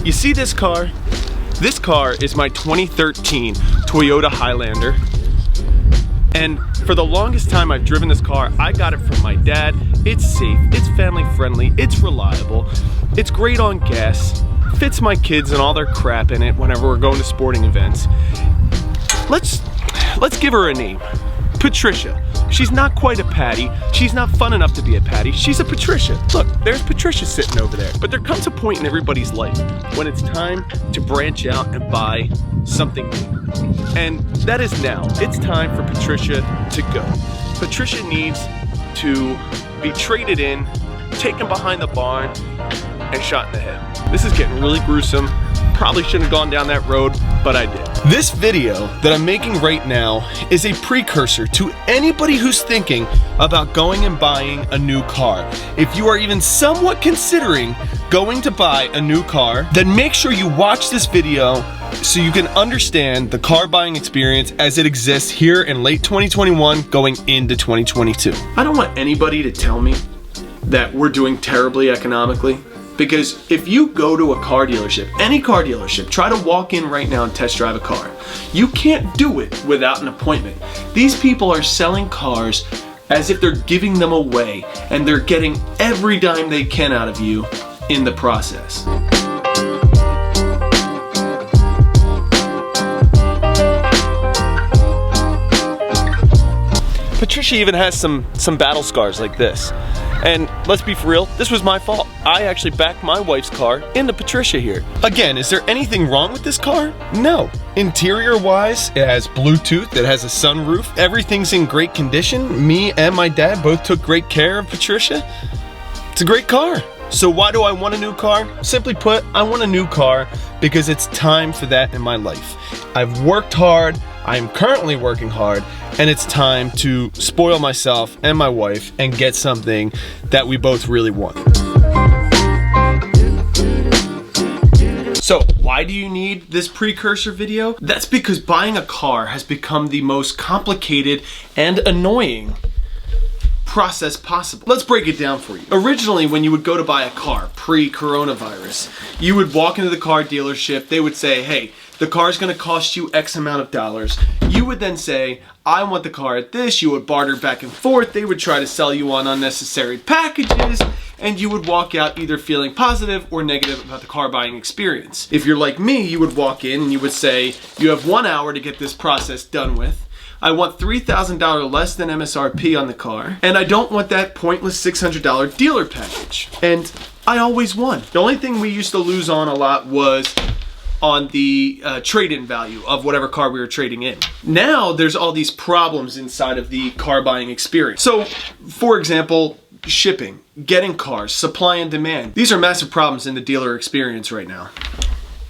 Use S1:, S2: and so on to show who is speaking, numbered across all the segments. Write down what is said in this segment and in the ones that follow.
S1: You see this car? This car is my 2013 Toyota Highlander. And for the longest time I've driven this car, I got it from my dad. It's safe, it's family friendly, it's reliable, it's great on gas, fits my kids and all their crap in it whenever we're going to sporting events. Let's give her a name. Patricia. She's not quite a Patty. She's not fun enough to be a Patty. She's a Patricia. Look, there's Patricia sitting over there. But there comes a point in everybody's life when it's time to branch out and buy something new. And that is now. It's time for Patricia to go. Patricia needs to be traded in, taken behind the barn, and shot in the head. This is getting really gruesome. Probably shouldn't have gone down that road, but I did. This video that I'm making right now is a precursor to anybody who's thinking about going and buying a new car. If you are even somewhat considering going to buy a new car, then make sure you watch this video so you can understand the car buying experience as it exists here in late 2021 going into 2022. I don't want anybody to tell me that we're doing terribly economically. Because if you go to a car dealership, any car dealership, try to walk in right now and test drive a car. You can't do it without an appointment. These people are selling cars as if they're giving them away, and they're getting every dime they can out of you in the process. Patricia even has some battle scars like this. And let's be for real, this was my fault. I actually backed my wife's car into Patricia here. Again, is there anything wrong with this car? No. Interior wise, it has Bluetooth, it has a sunroof, everything's in great condition. Me and my dad both took great care of Patricia. It's a great car. So why do I want a new car? Simply put, I want a new car because it's time for that in my life. I've worked hard, I'm currently working hard, and it's time to spoil myself and my wife and get something that we both really want. So why do you need this precursor video? That's because buying a car has become the most complicated and annoying process possible. Let's break it down for you. Originally, when you would go to buy a car pre-coronavirus, you would walk into the car dealership, they would say, hey, the car's gonna cost you X amount of dollars. You would then say, I want the car at this. You would barter back and forth. They would try to sell you on unnecessary packages, and you would walk out either feeling positive or negative about the car buying experience. If you're like me, you would walk in and you would say, you have 1 hour to get this process done with. I want $3,000 less than MSRP on the car, and I don't want that pointless $600 dealer package. And I always won. The only thing we used to lose on a lot was on the trade-in value of whatever car we were trading in. Now there's all these problems inside of the car buying experience. So, for example, shipping, getting cars, supply and demand. These are massive problems in the dealer experience right now.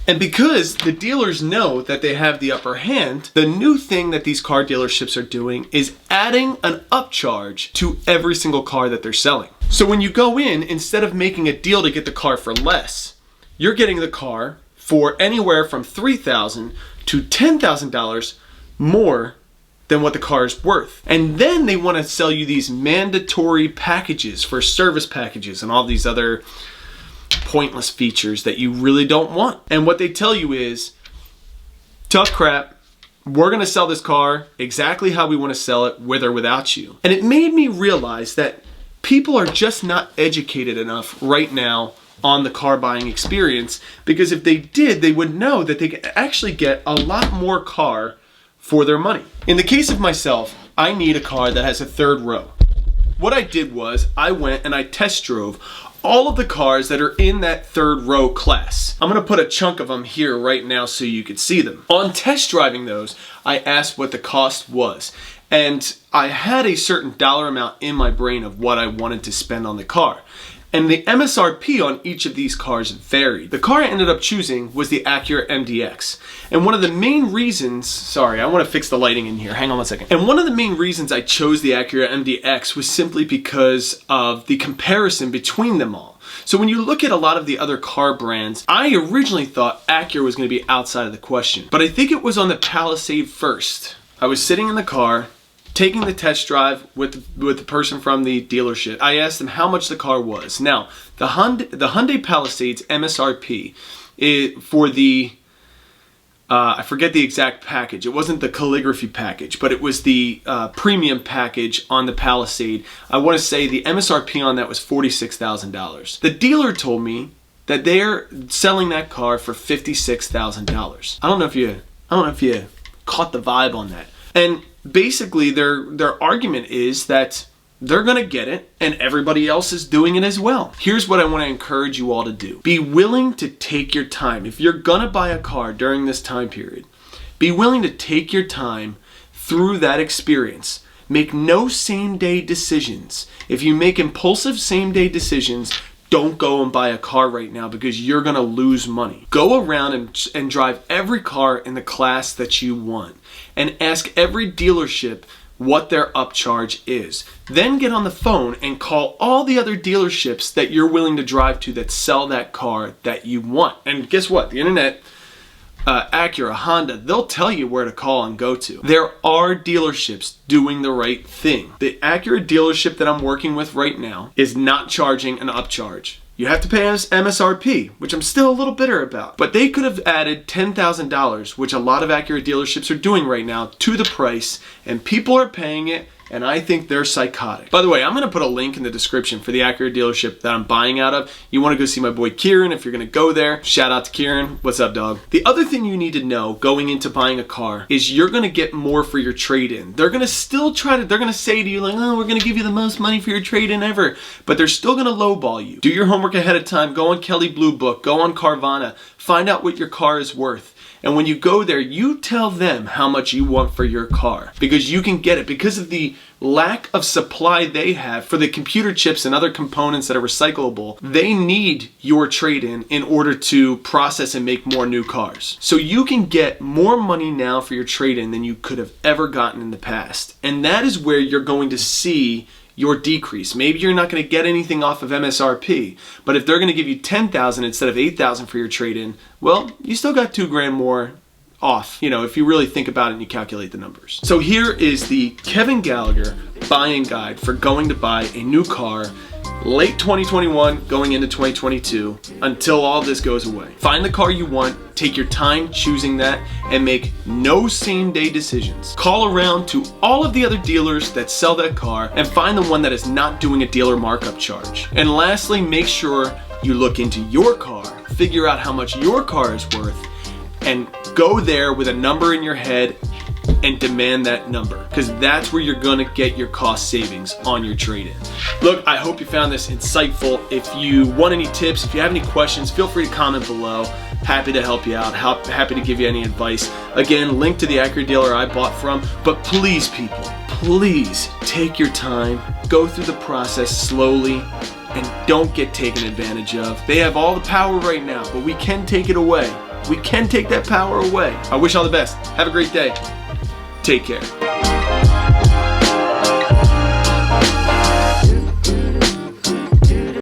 S1: And because the dealers know that they have the upper hand, the new thing that these car dealerships are doing is adding an upcharge to every single car that they're selling. So when you go in, instead of making a deal to get the car for less, you're getting the car for anywhere from $3,000 to $10,000 more than what the car is worth. And then they want to sell you these mandatory packages for service packages and all these other pointless features that you really don't want. And what they tell you is, tough crap, we're gonna sell this car exactly how we want to sell it, with or without you. And it made me realize that people are just not educated enough right now on the car buying experience, because if they did, they would know that they could actually get a lot more car for their money. In the case of myself, I need a car that has a third row. What I did was I went and I test drove all of the cars that are in that third row class. I'm gonna put a chunk of them here right now so you can see them. On test driving those, I asked what the cost was. And I had a certain dollar amount in my brain of what I wanted to spend on the car. And the MSRP on each of these cars varied. The car I ended up choosing was the Acura MDX. And one of the main reasons, sorry, I want to fix the lighting in here, hang on one second. And one of the main reasons I chose the Acura MDX was simply because of the comparison between them all. So when you look at a lot of the other car brands, I originally thought Acura was going to be outside of the question. But I think it was on the Palisade first. I was sitting in the car, taking the test drive with the person from the dealership, I asked them how much the car was. Now, the Hyundai Palisades MSRP for the I forget the exact package. It wasn't the calligraphy package, but it was the premium package on the Palisade. I want to say the MSRP on that was $46,000. The dealer told me that they're selling that car for $56,000. I don't know if you caught the vibe on that. And basically their argument is that they're going to get it and everybody else is doing it as well. Here's what I want to encourage you all to do. Be willing to take your time. If you're going to buy a car during this time period, be willing to take your time through that experience. Make no same-day decisions. If you make impulsive same-day decisions, don't go and buy a car right now because you're going to lose money. Go around and drive every car in the class that you want and ask every dealership what their upcharge is. Then get on the phone and call all the other dealerships that you're willing to drive to that sell that car that you want. And guess what? The internet, Acura, Honda, they'll tell you where to call and go to. There are dealerships doing the right thing. The Acura dealership that I'm working with right now is not charging an upcharge. You have to pay MSRP, which I'm still a little bitter about. But they could have added $10,000, which a lot of Acura dealerships are doing right now, to the price, and people are paying it, and I think they're psychotic. By the way, I'm going to put a link in the description for the Acura dealership that I'm buying out of. You want to go see my boy Kieran if you're going to go there. Shout out to Kieran. What's up, dog? The other thing you need to know going into buying a car is you're going to get more for your trade-in. They're going to still they're going to say to you like, oh, we're going to give you the most money for your trade-in ever. But they're still going to lowball you. Do your homework ahead of time. Go on Kelley Blue Book. Go on Carvana. Find out what your car is worth. And when you go there, you tell them how much you want for your car because you can get it. Because of the lack of supply they have for the computer chips and other components that are recyclable, they need your trade-in in order to process and make more new cars. So you can get more money now for your trade-in than you could have ever gotten in the past. And that is where you're going to see your decrease. Maybe you're not going to get anything off of MSRP, but if they're going to give you $10,000 instead of $8,000 for your trade-in, well, you still got $2,000 more off, if you really think about it and you calculate the numbers. So here is the Kevin Gallagher buying guide for going to buy a new car late 2021 going into 2022 until all this goes away. Find the car you want, take your time choosing that, and make no same-day decisions. Call around to all of the other dealers that sell that car and find the one that is not doing a dealer markup charge. And lastly, make sure you look into your car, figure out how much your car is worth, and go there with a number in your head and demand that number, because that's where you're going to get your cost savings on your trade-in. Look, I hope you found this insightful. If you want any tips, if you have any questions, feel free to comment below. Happy to help you out, happy to give you any advice. Again, link to the Acura dealer I bought from. But please, people, please take your time, go through the process slowly, and don't get taken advantage of. They have all the power right now, but we can take it away. We can take that power away. I wish all the best. Have a great day. Take care.